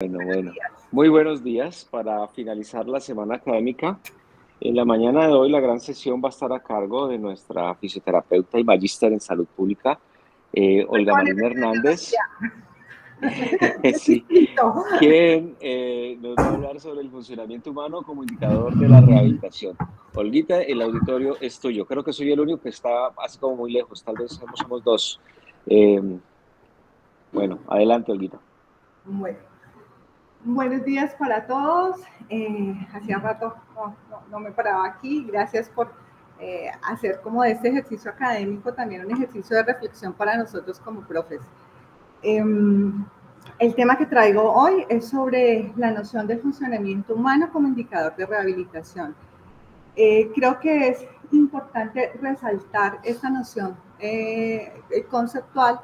Bueno, muy buenos días para finalizar la semana académica. En la mañana de hoy la gran sesión va a estar a cargo de nuestra fisioterapeuta y magíster en salud pública, Olga Perdón, Marina Hernández, es sí, distinto. quien nos va a hablar sobre el funcionamiento humano como indicador de la rehabilitación. Olguita, el auditorio es tuyo. Creo que soy el único que está así como muy lejos, tal vez somos dos. Eh, bueno, adelante, Olguita. Bueno, buenos días para todos. Hacía rato no me paraba aquí. Gracias por hacer como de este ejercicio académico también un ejercicio de reflexión para nosotros como profes. El tema que traigo hoy es sobre la noción del funcionamiento humano como indicador de rehabilitación. Creo que es importante resaltar esta noción conceptual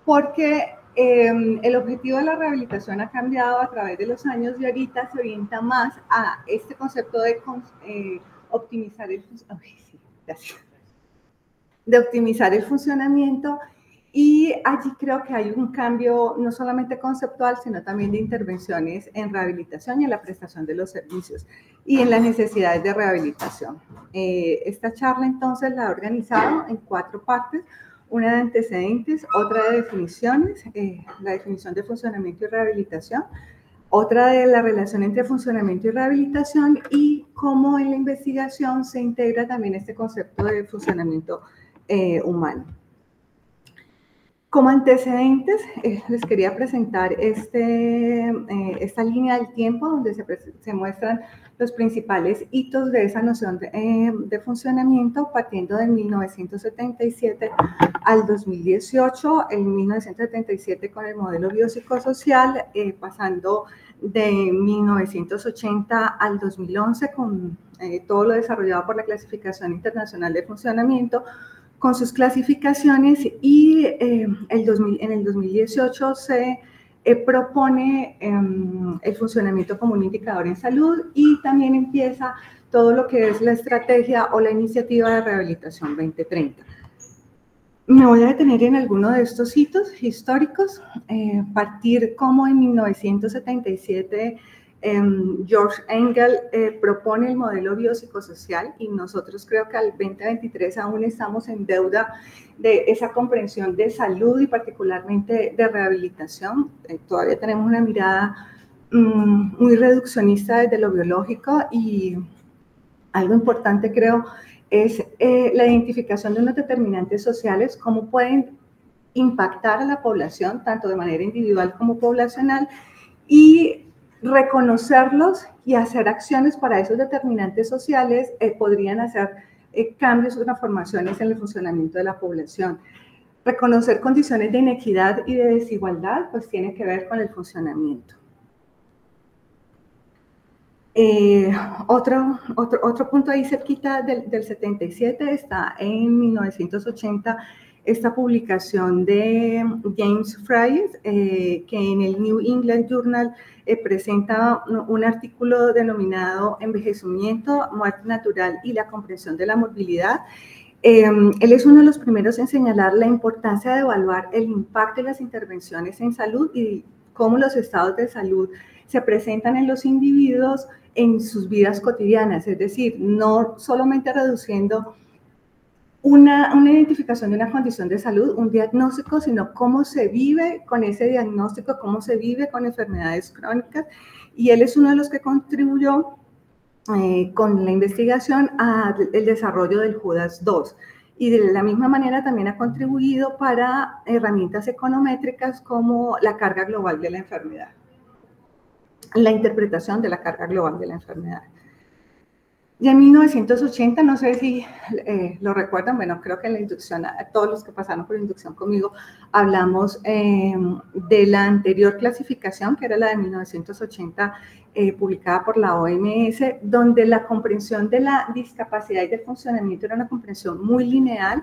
porque el objetivo de la rehabilitación ha cambiado a través de los años y ahorita se orienta más a este concepto de optimizar optimizar el funcionamiento, y allí creo que hay un cambio no solamente conceptual, sino también de intervenciones en rehabilitación y en la prestación de los servicios y en las necesidades de rehabilitación. Esta charla entonces la he organizado en 4 partes: una de antecedentes, otra de definiciones, la definición de funcionamiento y rehabilitación, otra de la relación entre funcionamiento y rehabilitación, y cómo en la investigación se integra también este concepto de funcionamiento humano. Como antecedentes, les quería presentar esta línea del tiempo donde se muestran los principales hitos de esa noción de funcionamiento, partiendo de 1977 al 2018, en 1977 con el modelo biopsicosocial, pasando de 1980 al 2011 con todo lo desarrollado por la Clasificación Internacional de Funcionamiento, con sus clasificaciones, y en el 2018 se propone el funcionamiento como un indicador en salud, y también empieza todo lo que es la estrategia o la iniciativa de rehabilitación 2030. Me voy a detener en alguno de estos hitos históricos, partir como en 1977 George Engel propone el modelo biopsicosocial, y nosotros creo que al 2023 aún estamos en deuda de esa comprensión de salud y particularmente de rehabilitación. Todavía tenemos una mirada muy reduccionista desde lo biológico, y algo importante creo es la identificación de unos determinantes sociales, cómo pueden impactar a la población, tanto de manera individual como poblacional, y reconocerlos y hacer acciones para esos determinantes sociales podrían hacer cambios o transformaciones en el funcionamiento de la población. Reconocer condiciones de inequidad y de desigualdad, pues tiene que ver con el funcionamiento. Otro punto ahí cerquita del 77 está en 1980 esta publicación de James Fries, que en el New England Journal presenta un artículo denominado Envejecimiento, Muerte Natural y la comprensión de la morbilidad. Él es uno de los primeros en señalar la importancia de evaluar el impacto de las intervenciones en salud y cómo los estados de salud se presentan en los individuos en sus vidas cotidianas, es decir, no solamente reduciendo una identificación de una condición de salud, un diagnóstico, sino cómo se vive con ese diagnóstico, cómo se vive con enfermedades crónicas, y él es uno de los que contribuyó con la investigación al desarrollo del JUDAS 2, y de la misma manera también ha contribuido para herramientas econométricas como la carga global de la enfermedad, la interpretación de la carga global de la enfermedad. Y en 1980, no sé si lo recuerdan, bueno, creo que en la inducción, a todos los que pasaron por inducción conmigo, hablamos de la anterior clasificación, que era la de 1980, publicada por la OMS, donde la comprensión de la discapacidad y del funcionamiento era una comprensión muy lineal.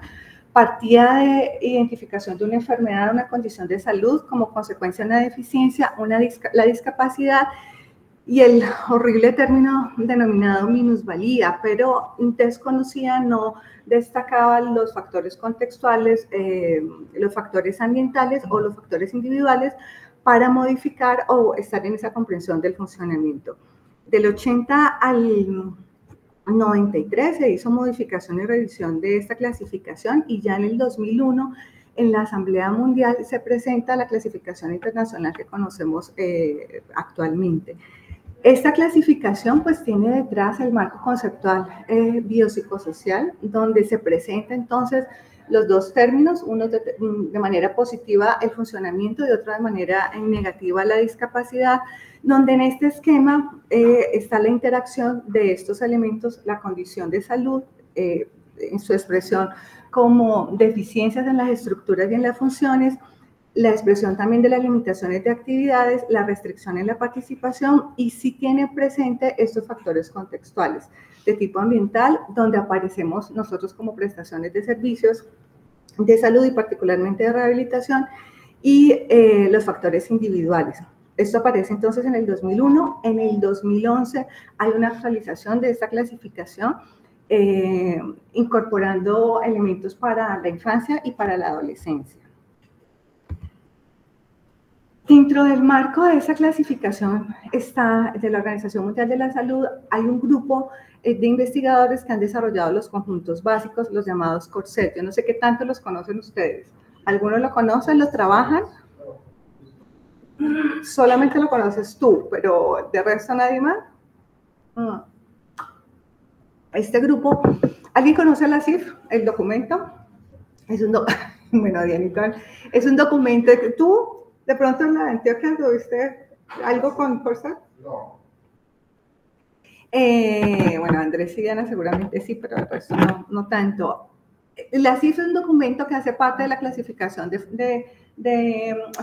Partía de identificación de una enfermedad, una condición de salud, como consecuencia de una deficiencia, la discapacidad, y el horrible término denominado minusvalía, pero desconocía, no destacaba los factores contextuales, los factores ambientales o los factores individuales para modificar o estar en esa comprensión del funcionamiento. Del 80 al 93 se hizo modificación y revisión de esta clasificación y ya en el 2001 en la Asamblea Mundial se presenta la clasificación internacional que conocemos actualmente. Esta clasificación pues tiene detrás el marco conceptual biopsicosocial, donde se presenta entonces los dos términos, uno de manera positiva el funcionamiento y otro de manera negativa la discapacidad, donde en este esquema está la interacción de estos elementos, la condición de salud, en su expresión como deficiencias en las estructuras y en las funciones, la expresión también de las limitaciones de actividades, la restricción en la participación y sí tiene presente estos factores contextuales de tipo ambiental, donde aparecemos nosotros como prestaciones de servicios de salud y particularmente de rehabilitación y los factores individuales. Esto aparece entonces en el 2001, en el 2011 hay una actualización de esta clasificación incorporando elementos para la infancia y para la adolescencia. Dentro del marco de esa clasificación de la Organización Mundial de la Salud, hay un grupo de investigadores que han desarrollado los conjuntos básicos, los llamados CORSET. Yo no sé qué tanto los conocen ustedes. ¿Algunos lo conocen, lo trabajan? Solamente lo conoces tú, pero ¿de resto nadie más? Este grupo, ¿alguien conoce la CIF, el documento? Es un bueno, Dianita, es un documento que tú, de pronto en la Antioquia, ¿tuviste algo con CORSET? No. Bueno, Andrés y Diana seguramente sí, pero el resto no tanto. La CIF es un documento que hace parte de la clasificación de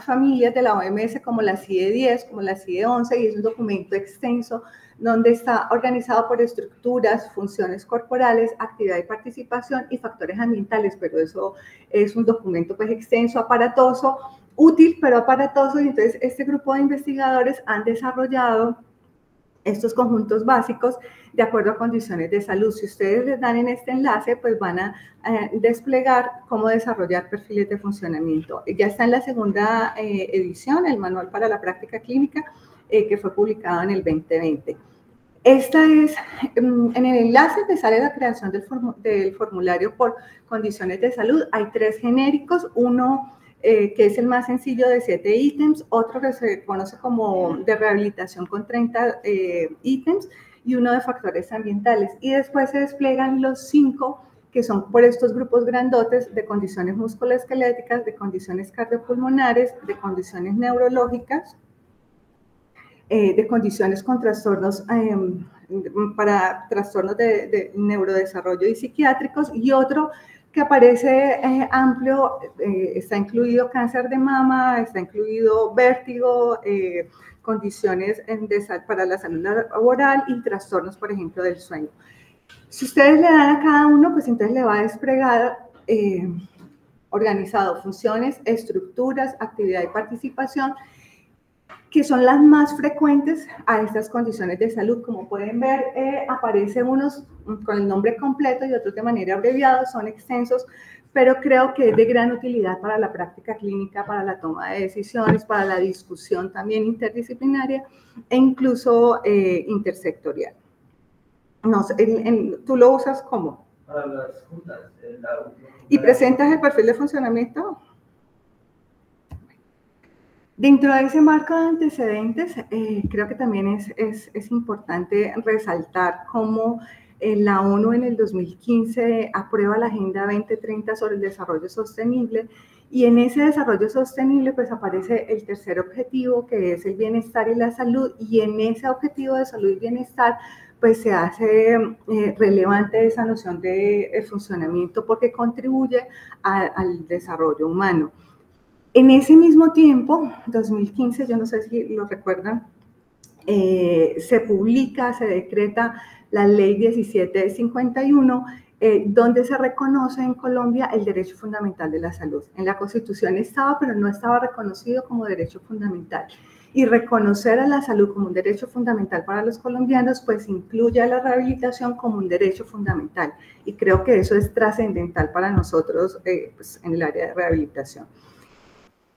familias de la OMS como la CIE 10, como la CIE 11, y es un documento extenso donde está organizado por estructuras, funciones corporales, actividad y participación y factores ambientales, pero eso es un documento pues extenso, aparatoso, útil, pero aparatoso, y entonces este grupo de investigadores han desarrollado estos conjuntos básicos de acuerdo a condiciones de salud. Si ustedes les dan en este enlace, pues van a desplegar cómo desarrollar perfiles de funcionamiento. Ya está en la segunda edición, el Manual para la Práctica Clínica, que fue publicado en el 2020. Esta es, en el enlace te sale la creación del formulario por condiciones de salud. Hay 3 genéricos, uno que es el más sencillo de 7 ítems, otro que se conoce como de rehabilitación con 30 ítems y uno de factores ambientales. Y después se despliegan los 5 que son por estos grupos grandotes de condiciones musculoesqueléticas, de condiciones cardiopulmonares, de condiciones neurológicas, de condiciones con trastornos para trastornos de neurodesarrollo y psiquiátricos, y otro que aparece amplio, está incluido cáncer de mama, está incluido vértigo, condiciones para la salud laboral y trastornos, por ejemplo, del sueño. Si ustedes le dan a cada uno, pues entonces le va a desplegar organizado funciones, estructuras, actividad y participación, que son las más frecuentes a estas condiciones de salud. Como pueden ver, aparecen unos con el nombre completo y otros de manera abreviada, son extensos, pero creo que es de gran utilidad para la práctica clínica, para la toma de decisiones, para la discusión también interdisciplinaria e incluso intersectorial. No sé, ¿tú lo usas cómo? Para las juntas. ¿Y presentas el perfil de funcionamiento? Dentro de ese marco de antecedentes, creo que también es importante resaltar cómo la ONU en el 2015 aprueba la Agenda 2030 sobre el desarrollo sostenible, y en ese desarrollo sostenible pues aparece el tercer objetivo, que es el bienestar y la salud, y en ese objetivo de salud y bienestar pues se hace relevante esa noción de funcionamiento porque contribuye al desarrollo humano. En ese mismo tiempo, 2015, yo no sé si lo recuerdan, se publica, se decreta la Ley 1751, donde se reconoce en Colombia el derecho fundamental de la salud. En la Constitución estaba, pero no estaba reconocido como derecho fundamental. Y reconocer a la salud como un derecho fundamental para los colombianos, pues incluye a la rehabilitación como un derecho fundamental. Y creo que eso es trascendental para nosotros pues, en el área de rehabilitación.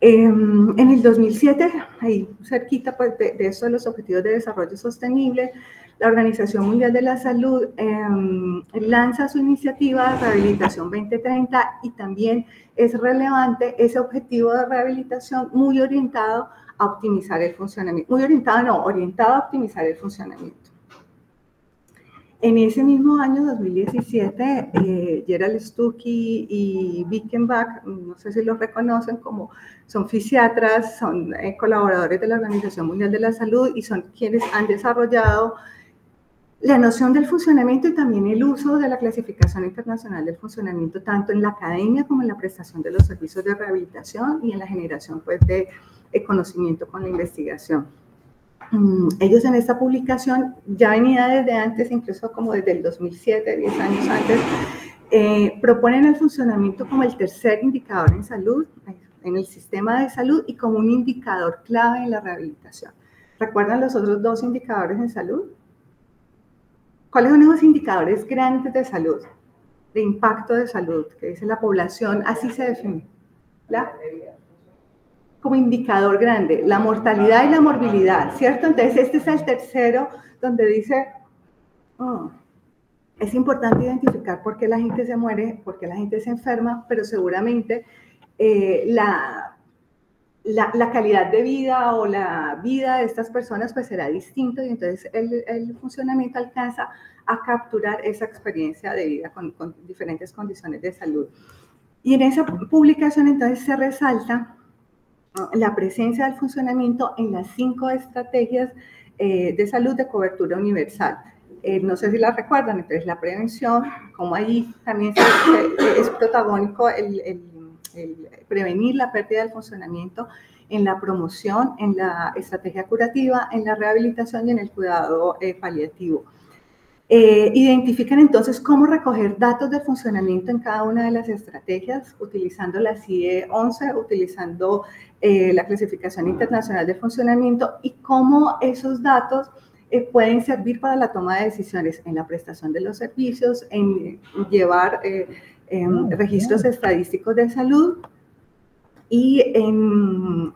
En el 2007, ahí cerquita pues, de eso de los Objetivos de Desarrollo Sostenible, la Organización Mundial de la Salud lanza su iniciativa de Rehabilitación 2030 y también es relevante ese objetivo de rehabilitación muy orientado a optimizar el funcionamiento. Muy orientado, no, orientado a optimizar el funcionamiento. En ese mismo año, 2017, Gerald Stuckey y Bickenbach, no sé si los reconocen, como son fisiatras, son colaboradores de la Organización Mundial de la Salud y son quienes han desarrollado la noción del funcionamiento y también el uso de la clasificación internacional del funcionamiento, tanto en la academia como en la prestación de los servicios de rehabilitación y en la generación pues, de conocimiento con la investigación. Ellos en esta publicación ya venía desde antes, incluso como desde el 2007, 10 años antes, proponen el funcionamiento como el tercer indicador en salud, en el sistema de salud y como un indicador clave en la rehabilitación. ¿Recuerdan los otros dos indicadores en salud? ¿Cuáles son esos indicadores grandes de salud, de impacto de salud, que dice la población? Así se define. Como indicador grande, la mortalidad y la morbilidad, ¿cierto? Entonces, este es el tercero donde dice, es importante identificar por qué la gente se muere, por qué la gente se enferma, pero seguramente la calidad de vida o la vida de estas personas pues será distinto y entonces el funcionamiento alcanza a capturar esa experiencia de vida con diferentes condiciones de salud. Y en esa publicación entonces se resalta la presencia del funcionamiento en las 5 estrategias de salud de cobertura universal. No sé si la recuerdan, entonces la prevención, como ahí también es protagónico el prevenir la pérdida del funcionamiento, en la promoción, en la estrategia curativa, en la rehabilitación y en el cuidado paliativo. Identifican entonces cómo recoger datos de funcionamiento en cada una de las estrategias, utilizando la CIE 11, utilizando la clasificación internacional de funcionamiento y cómo esos datos pueden servir para la toma de decisiones en la prestación de los servicios, en llevar registros estadísticos de salud y en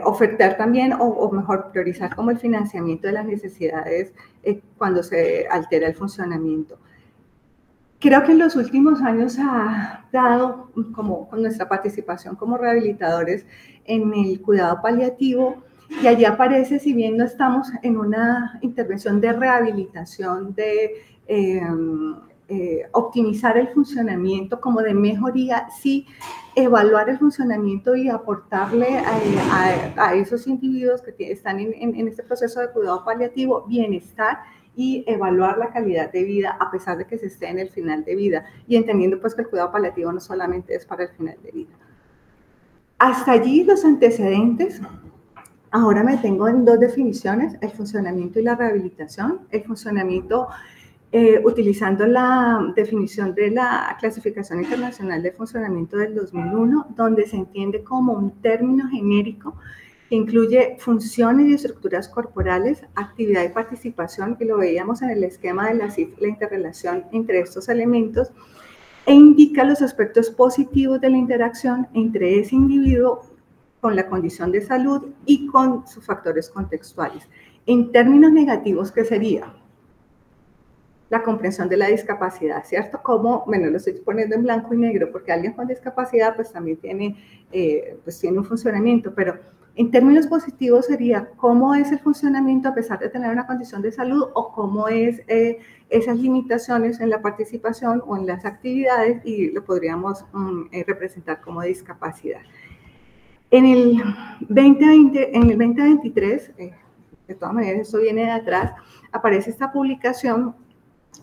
ofertar también, o mejor, priorizar como el financiamiento de las necesidades cuando se altera el funcionamiento. Creo que en los últimos años ha dado, como con nuestra participación como rehabilitadores en el cuidado paliativo, y allí aparece, si bien no estamos en una intervención de rehabilitación, de optimizar el funcionamiento como de mejoría, sí evaluar el funcionamiento y aportarle a esos individuos que están en este proceso de cuidado paliativo bienestar y evaluar la calidad de vida a pesar de que se esté en el final de vida y entendiendo pues que el cuidado paliativo no solamente es para el final de vida. Hasta allí los antecedentes. Ahora me tengo en 2 definiciones, el funcionamiento y la rehabilitación. El funcionamiento utilizando la definición de la Clasificación Internacional de Funcionamiento del 2001, donde se entiende como un término genérico que incluye funciones y estructuras corporales, actividad y participación, que lo veíamos en el esquema de la interrelación entre estos elementos, e indica los aspectos positivos de la interacción entre ese individuo con la condición de salud y con sus factores contextuales. En términos negativos, ¿qué sería? La comprensión de la discapacidad, ¿cierto? Como, bueno, lo estoy poniendo en blanco y negro, porque alguien con discapacidad pues también tiene un funcionamiento, pero en términos positivos sería cómo es el funcionamiento a pesar de tener una condición de salud o cómo es esas limitaciones en la participación o en las actividades y lo podríamos representar como discapacidad. En el 2020, en el 2023, de todas maneras esto viene de atrás, aparece esta publicación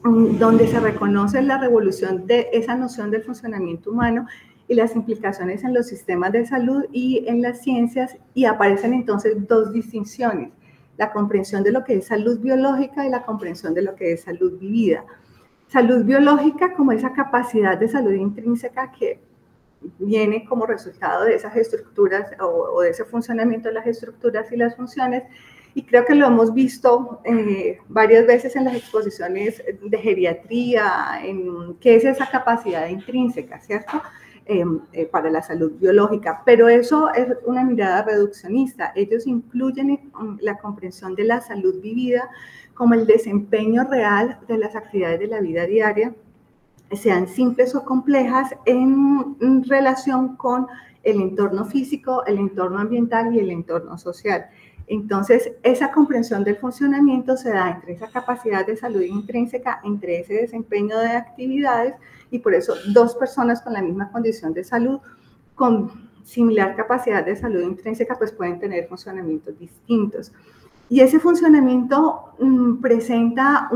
donde se reconoce la revolución de esa noción del funcionamiento humano y las implicaciones en los sistemas de salud y en las ciencias, y aparecen entonces 2 distinciones, la comprensión de lo que es salud biológica y la comprensión de lo que es salud vivida. Salud biológica como esa capacidad de salud intrínseca que viene como resultado de esas estructuras o de ese funcionamiento de las estructuras y las funciones, y creo que lo hemos visto varias veces en las exposiciones de geriatría, en qué es esa capacidad intrínseca, ¿cierto? para la salud biológica, pero eso es una mirada reduccionista. Ellos incluyen la comprensión de la salud vivida como el desempeño real de las actividades de la vida diaria, sean simples o complejas, en relación con el entorno físico, el entorno ambiental y el entorno social. Entonces, esa comprensión del funcionamiento se da entre esa capacidad de salud intrínseca, entre ese desempeño de actividades, y por eso dos personas con la misma condición de salud, con similar capacidad de salud intrínseca, pues pueden tener funcionamientos distintos. Y ese funcionamiento presenta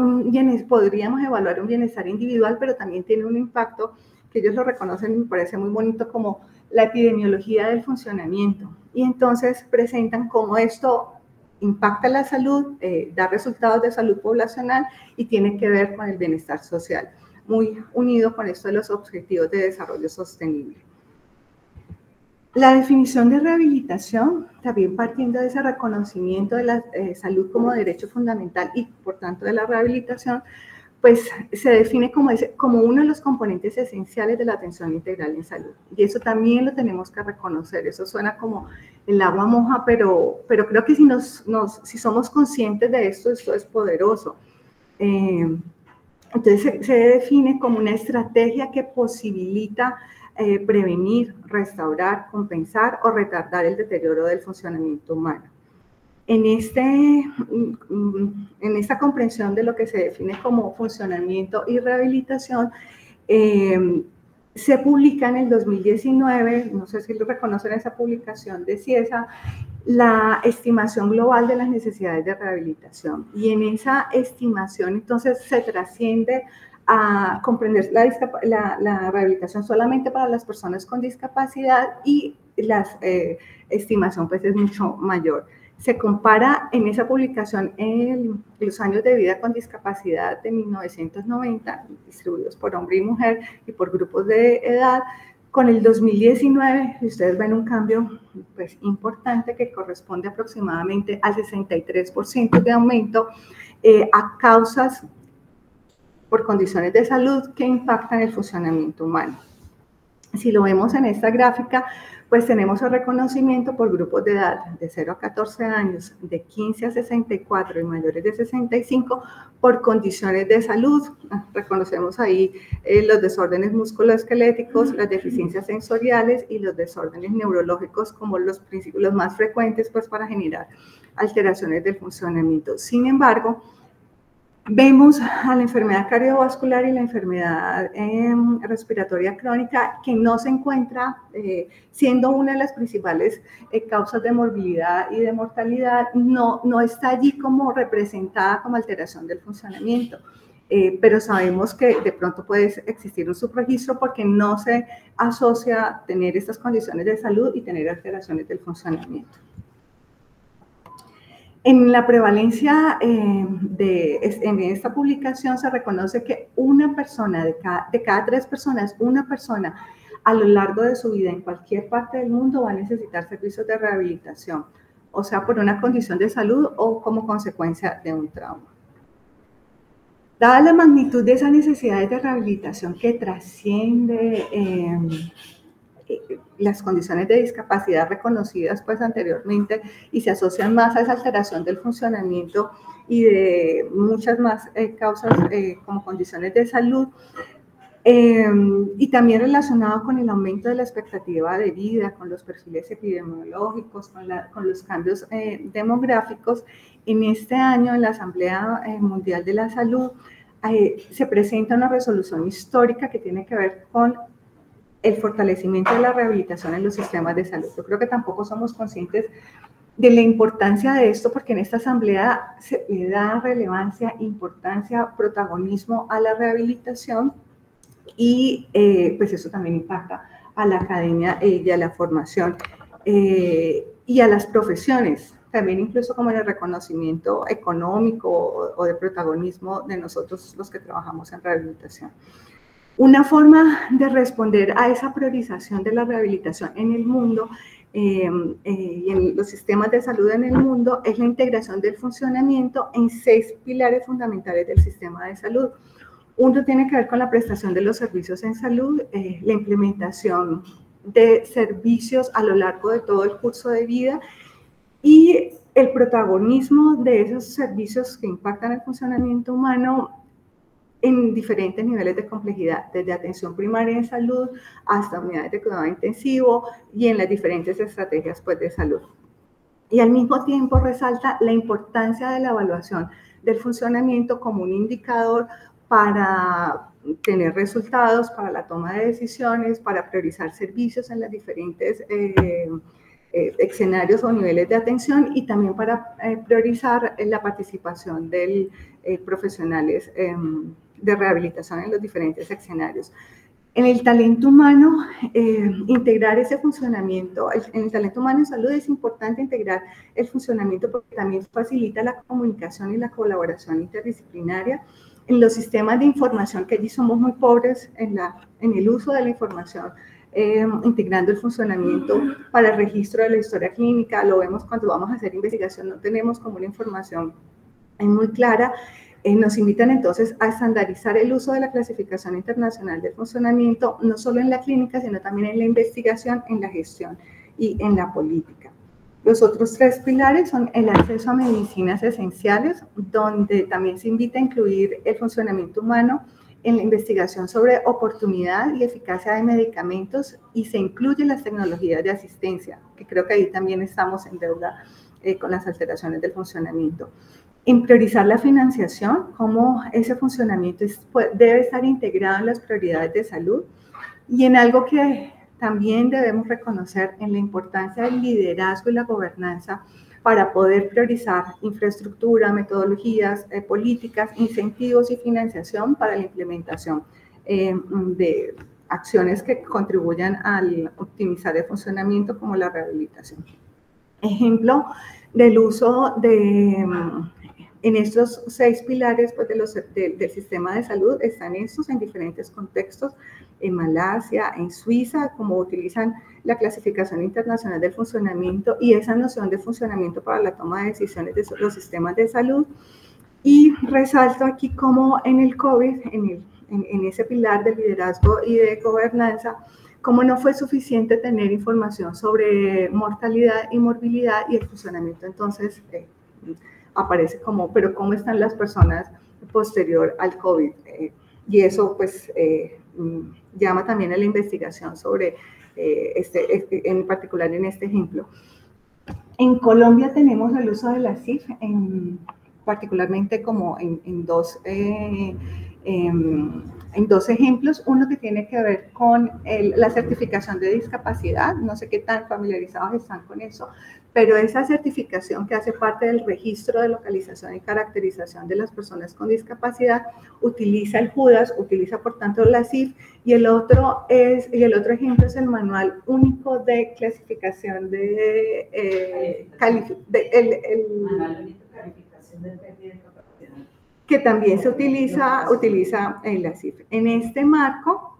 podríamos evaluar un bienestar individual, pero también tiene un impacto que ellos lo reconocen y me parece muy bonito como la epidemiología del funcionamiento. Y entonces presentan cómo esto impacta la salud, da resultados de salud poblacional y tiene que ver con el bienestar social, muy unido con esto de los objetivos de desarrollo sostenible. La definición de rehabilitación, también partiendo de ese reconocimiento de la salud como derecho fundamental y por tanto de la rehabilitación, pues se define como uno de los componentes esenciales de la atención integral en salud. Y eso también lo tenemos que reconocer. Eso suena como el agua moja, pero creo que si somos conscientes de esto es poderoso. Entonces se define como una estrategia que posibilita prevenir, restaurar, compensar o retardar el deterioro del funcionamiento humano. En esta comprensión de lo que se define como funcionamiento y rehabilitación, se publica en el 2019, no sé si lo reconocen, esa publicación de CIESA, la estimación global de las necesidades de rehabilitación. Y en esa estimación, entonces, se trasciende a comprender la rehabilitación solamente para las personas con discapacidad, y la estimación pues es mucho mayor. Se compara en esa publicación los años de vida con discapacidad de 1990, distribuidos por hombre y mujer y por grupos de edad, con el 2019, y ustedes ven un cambio pues importante que corresponde aproximadamente al 63% de aumento a causas por condiciones de salud que impactan el funcionamiento humano. Si lo vemos en esta gráfica, pues tenemos el reconocimiento por grupos de edad de 0 a 14 años, de 15 a 64 y mayores de 65 por condiciones de salud. Reconocemos ahí los desórdenes musculoesqueléticos, las deficiencias sensoriales y los desórdenes neurológicos como los más frecuentes pues, para generar alteraciones del funcionamiento. Sin embargo, vemos a la enfermedad cardiovascular y la enfermedad respiratoria crónica que no se encuentra siendo una de las principales causas de morbilidad y de mortalidad, no está allí como representada como alteración del funcionamiento. Pero sabemos que de pronto puede existir un subregistro porque no se asocia tener estas condiciones de salud y tener alteraciones del funcionamiento. En la prevalencia en esta publicación se reconoce que una persona, de cada 3 personas, una persona a lo largo de su vida en cualquier parte del mundo va a necesitar servicios de rehabilitación, o sea, por una condición de salud o como consecuencia de un trauma. Dada la magnitud de esas necesidades de rehabilitación que trasciende las condiciones de discapacidad reconocidas pues anteriormente y se asocian más a esa alteración del funcionamiento y de muchas más causas como condiciones de salud, y también relacionado con el aumento de la expectativa de vida, con los perfiles epidemiológicos, con los cambios demográficos. En este año en la Asamblea Mundial de la Salud se presenta una resolución histórica que tiene que ver con el fortalecimiento de la rehabilitación en los sistemas de salud. Yo creo que tampoco somos conscientes de la importancia de esto, porque en esta asamblea se le da relevancia, importancia, protagonismo a la rehabilitación y pues eso también impacta a la academia y a la formación y a las profesiones, también incluso como en el reconocimiento económico o de protagonismo de nosotros los que trabajamos en rehabilitación. Una forma de responder a esa priorización de la rehabilitación en el mundo y en los sistemas de salud en el mundo es la integración del funcionamiento en 6 pilares fundamentales del sistema de salud. Uno tiene que ver con la prestación de los servicios en salud, la implementación de servicios a lo largo de todo el curso de vida y el protagonismo de esos servicios que impactan el funcionamiento humano en diferentes niveles de complejidad, desde atención primaria en salud hasta unidades de cuidado intensivo y en las diferentes estrategias pues, de salud. Y al mismo tiempo resalta la importancia de la evaluación del funcionamiento como un indicador para tener resultados, para la toma de decisiones, para priorizar servicios en los diferentes escenarios o niveles de atención y también para priorizar la participación de profesionales de rehabilitación en los diferentes escenarios. En el talento humano, integrar ese funcionamiento, en el talento humano en salud es importante integrar el funcionamiento porque también facilita la comunicación y la colaboración interdisciplinaria. En los sistemas de información, que allí somos muy pobres en el uso de la información, integrando el funcionamiento para el registro de la historia clínica, lo vemos cuando vamos a hacer investigación, no tenemos como una información muy clara. Nos invitan entonces a estandarizar el uso de la clasificación internacional del funcionamiento, no solo en la clínica, sino también en la investigación, en la gestión y en la política. Los otros tres pilares son el acceso a medicinas esenciales, donde también se invita a incluir el funcionamiento humano en la investigación sobre oportunidad y eficacia de medicamentos y se incluyen las tecnologías de asistencia, que creo que ahí también estamos en deuda con las alteraciones del funcionamiento. En priorizar la financiación, cómo ese funcionamiento debe estar integrado en las prioridades de salud y en algo que también debemos reconocer en la importancia del liderazgo y la gobernanza para poder priorizar infraestructura, metodologías, políticas, incentivos y financiación para la implementación de acciones que contribuyan al optimizar el funcionamiento como la rehabilitación. Ejemplo del uso en estos 6 pilares pues, del sistema de salud están estos en diferentes contextos, en Malasia, en Suiza, como utilizan la clasificación internacional del funcionamiento y esa noción de funcionamiento para la toma de decisiones de los sistemas de salud. Y resalto aquí como en el COVID, en ese pilar de liderazgo y de gobernanza, como no fue suficiente tener información sobre mortalidad y morbilidad y el funcionamiento, entonces aparece como, pero ¿cómo están las personas posterior al COVID? Y eso pues llama también a la investigación sobre, en particular en este ejemplo. En Colombia tenemos el uso de la CIF, particularmente como en dos ejemplos, uno que tiene que ver con la certificación de discapacidad, no sé qué tan familiarizados están con eso, pero esa certificación que hace parte del registro de localización y caracterización de las personas con discapacidad utiliza el JUDAS, utiliza por tanto la CIF, y el otro ejemplo es el Manual Único de Clasificación de Manual Único de Calificación de Pérdida de Capacidad, que también se utiliza en la CIF. En este marco,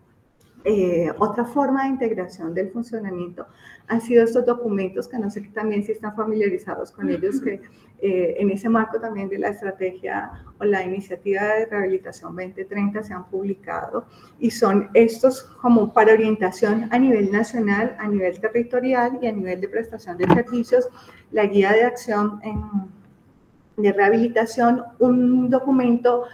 otra forma de integración del funcionamiento han sido estos documentos, que no sé también si están familiarizados con ellos, que en ese marco también de la estrategia o la iniciativa de rehabilitación 2030 se han publicado y son estos como para orientación a nivel nacional, a nivel territorial y a nivel de prestación de servicios, la guía de acción de rehabilitación, un documento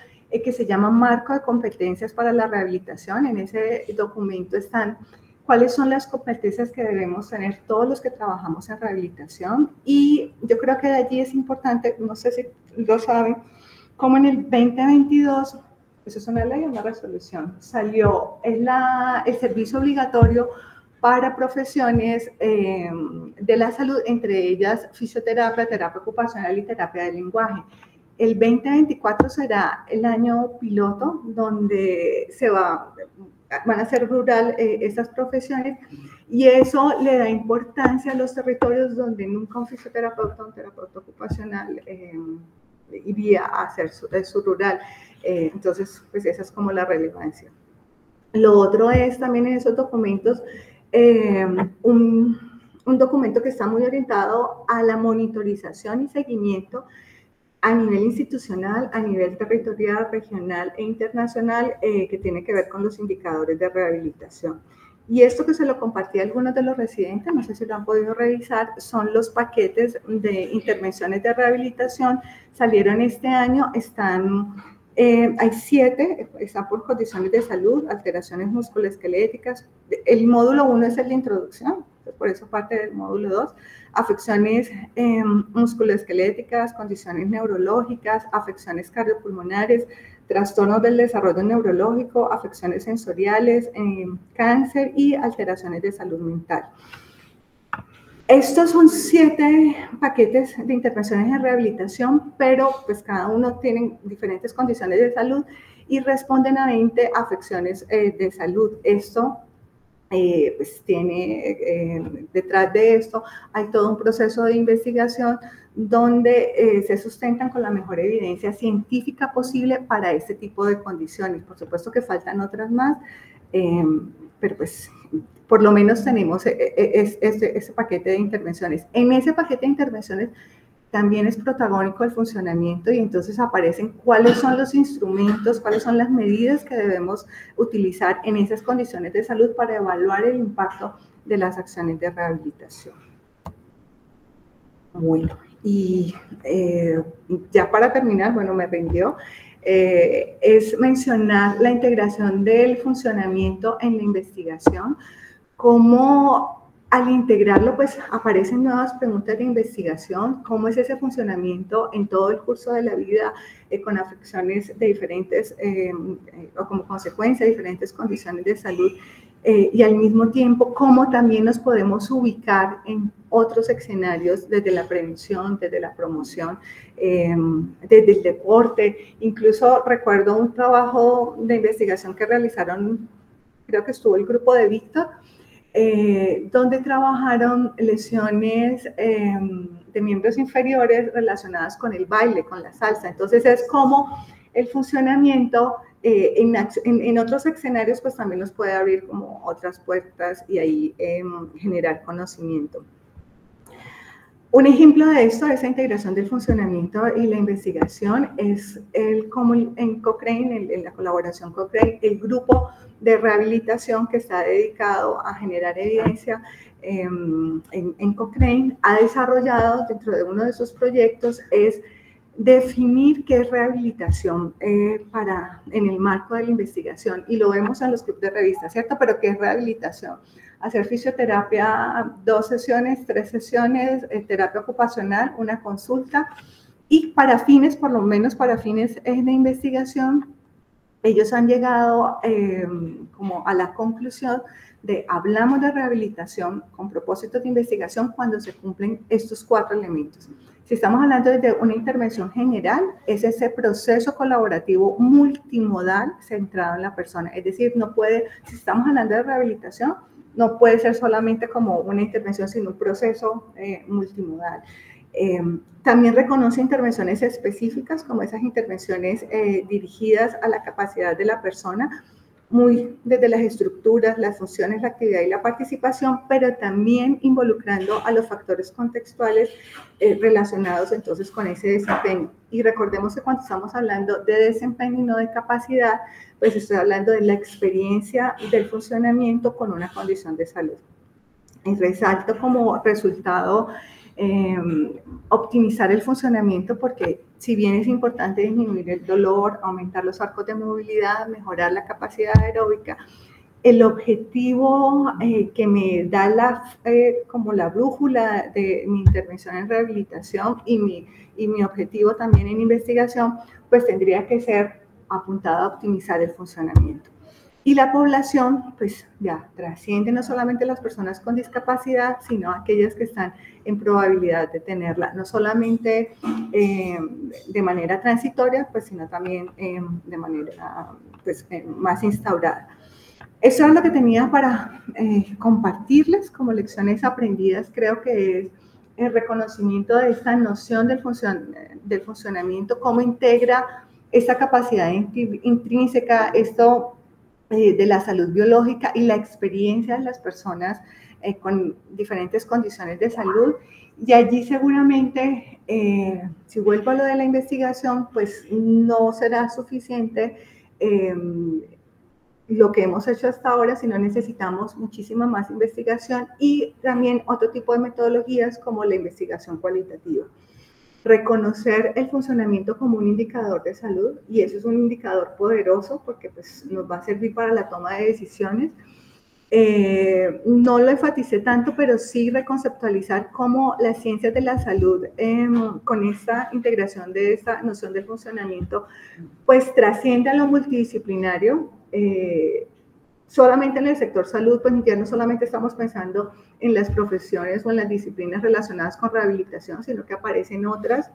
que se llama Marco de Competencias para la Rehabilitación. En ese documento están cuáles son las competencias que debemos tener todos los que trabajamos en rehabilitación y yo creo que de allí es importante, no sé si lo saben, como en el 2022, eso es una ley o una resolución, salió el servicio obligatorio para profesiones de la salud, entre ellas fisioterapia, terapia ocupacional y terapia del lenguaje. El 2024 será el año piloto donde van a ser rural estas profesiones y eso le da importancia a los territorios donde nunca un fisioterapeuta o un terapeuta ocupacional iría a hacer su rural. Entonces, pues esa es como la relevancia. Lo otro es también en esos documentos un documento que está muy orientado a la monitorización y seguimiento a nivel institucional, a nivel territorial, regional e internacional, que tiene que ver con los indicadores de rehabilitación. Y esto que se lo compartí a algunos de los residentes, no sé si lo han podido revisar, son los paquetes de intervenciones de rehabilitación. Salieron este año, hay 7, están por condiciones de salud, alteraciones musculoesqueléticas. El módulo 1 es el de introducción, por eso parte del módulo 2. Afecciones musculoesqueléticas, condiciones neurológicas, afecciones cardiopulmonares, trastornos del desarrollo neurológico, afecciones sensoriales, cáncer y alteraciones de salud mental. Estos son 7 paquetes de intervenciones en rehabilitación, pero pues cada uno tiene diferentes condiciones de salud y responden a 20 afecciones de salud. Esto pues tiene, detrás de esto hay todo un proceso de investigación donde se sustentan con la mejor evidencia científica posible para este tipo de condiciones. Por supuesto que faltan otras más, pero pues por lo menos tenemos ese paquete de intervenciones. En ese paquete de intervenciones también es protagónico el funcionamiento y entonces aparecen cuáles son los instrumentos, cuáles son las medidas que debemos utilizar en esas condiciones de salud para evaluar el impacto de las acciones de rehabilitación. Bueno, y ya para terminar, bueno, me rindió, es mencionar la integración del funcionamiento en la investigación, cómo al integrarlo, pues aparecen nuevas preguntas de investigación, cómo es ese funcionamiento en todo el curso de la vida, con afecciones de diferentes, o como consecuencia de diferentes condiciones de salud, y al mismo tiempo, cómo también nos podemos ubicar en otros escenarios desde la prevención, desde la promoción, desde el deporte. Incluso recuerdo un trabajo de investigación que realizaron, creo que estuvo el grupo de Víctor, donde trabajaron lesiones de miembros inferiores relacionadas con el baile, con la salsa. Entonces es como el funcionamiento en otros escenarios pues también nos puede abrir como otras puertas y ahí generar conocimiento. Un ejemplo de esto, esa integración del funcionamiento y la investigación, es como en Cochrane, en la colaboración Cochrane, el grupo de rehabilitación que está dedicado a generar evidencia en Cochrane, ha desarrollado dentro de uno de sus proyectos es definir qué es rehabilitación en el marco de la investigación, y lo vemos en los clubes de revista, ¿cierto? Pero ¿qué es rehabilitación? Hacer fisioterapia 2 sesiones, 3 sesiones, terapia ocupacional, una consulta, y para fines, por lo menos para fines de investigación, ellos han llegado como a la conclusión de hablamos de rehabilitación con propósitos de investigación cuando se cumplen estos 4 elementos. Si estamos hablando de una intervención general, es ese proceso colaborativo multimodal centrado en la persona. Es decir, no puede, si estamos hablando de rehabilitación, no puede ser solamente como una intervención, sino un proceso multimodal. También reconoce intervenciones específicas, como esas intervenciones dirigidas a la capacidad de la persona, muy desde las estructuras, las funciones, la actividad y la participación, pero también involucrando a los factores contextuales relacionados entonces con ese desempeño. Y recordemos que cuando estamos hablando de desempeño y no de capacidad, pues estoy hablando de la experiencia del funcionamiento con una condición de salud. Y resalto como resultado optimizar el funcionamiento, porque si bien es importante disminuir el dolor, aumentar los arcos de movilidad, mejorar la capacidad aeróbica, el objetivo que me da como la brújula de mi intervención en rehabilitación y mi objetivo también en investigación, pues tendría que ser apuntado a optimizar el funcionamiento. Y la población, pues ya trasciende no solamente las personas con discapacidad, sino aquellas que están en probabilidad de tenerla, no solamente de manera transitoria, pues, sino también de manera pues, más instaurada. Eso es lo que tenía para compartirles como lecciones aprendidas. Creo que es el reconocimiento de esta noción del funcionamiento, cómo integra esta capacidad intrínseca, esto de la salud biológica y la experiencia de las personas con diferentes condiciones de salud. Y allí seguramente, si vuelvo a lo de la investigación, pues no será suficiente lo que hemos hecho hasta ahora, sino necesitamos muchísima más investigación y también otro tipo de metodologías como la investigación cualitativa. Reconocer el funcionamiento como un indicador de salud, y eso es un indicador poderoso porque pues, nos va a servir para la toma de decisiones. No lo enfaticé tanto, pero sí reconceptualizar cómo las ciencias de la salud, con esta integración de esta noción del funcionamiento, pues trasciende a lo multidisciplinario. Solamente en el sector salud, pues ya no solamente estamos pensando en las profesiones o en las disciplinas relacionadas con rehabilitación, sino que aparecen otras,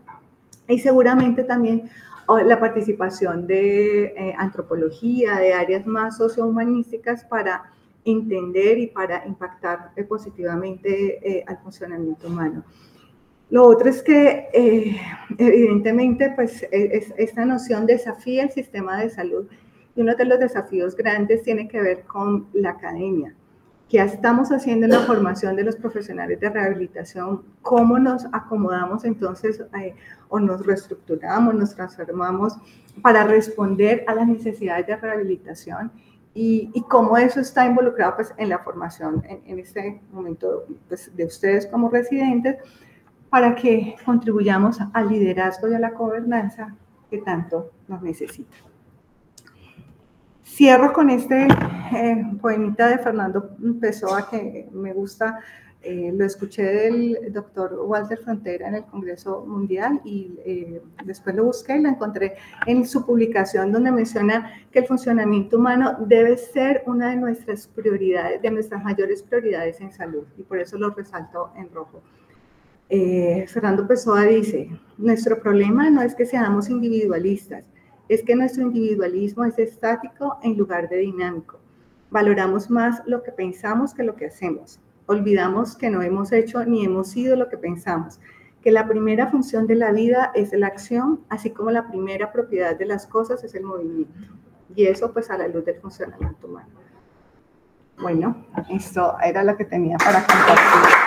y seguramente también la participación de antropología, de áreas más sociohumanísticas para entender y para impactar positivamente al funcionamiento humano. Lo otro es que evidentemente pues esta noción desafía el sistema de salud, y uno de los desafíos grandes tiene que ver con la academia. ¿Qué estamos haciendo en la formación de los profesionales de rehabilitación? ¿Cómo nos acomodamos entonces o nos reestructuramos, nos transformamos para responder a las necesidades de rehabilitación? Y cómo eso está involucrado pues, en la formación en este momento pues, de ustedes como residentes, para que contribuyamos al liderazgo y a la gobernanza que tanto nos necesita. Cierro con este poemita de Fernando Pessoa que me gusta, lo escuché del doctor Walter Frontera en el Congreso Mundial y después lo busqué y lo encontré en su publicación donde menciona que el funcionamiento humano debe ser una de nuestras prioridades, de nuestras mayores prioridades en salud, y por eso lo resalto en rojo. Fernando Pessoa dice, nuestro problema no es que seamos individualistas, es que nuestro individualismo es estático en lugar de dinámico. Valoramos más lo que pensamos que lo que hacemos. Olvidamos que no hemos hecho ni hemos sido lo que pensamos, que la primera función de la vida es la acción, así como la primera propiedad de las cosas es el movimiento. Y eso pues a la luz del funcionamiento humano. Bueno, esto era lo que tenía para compartir.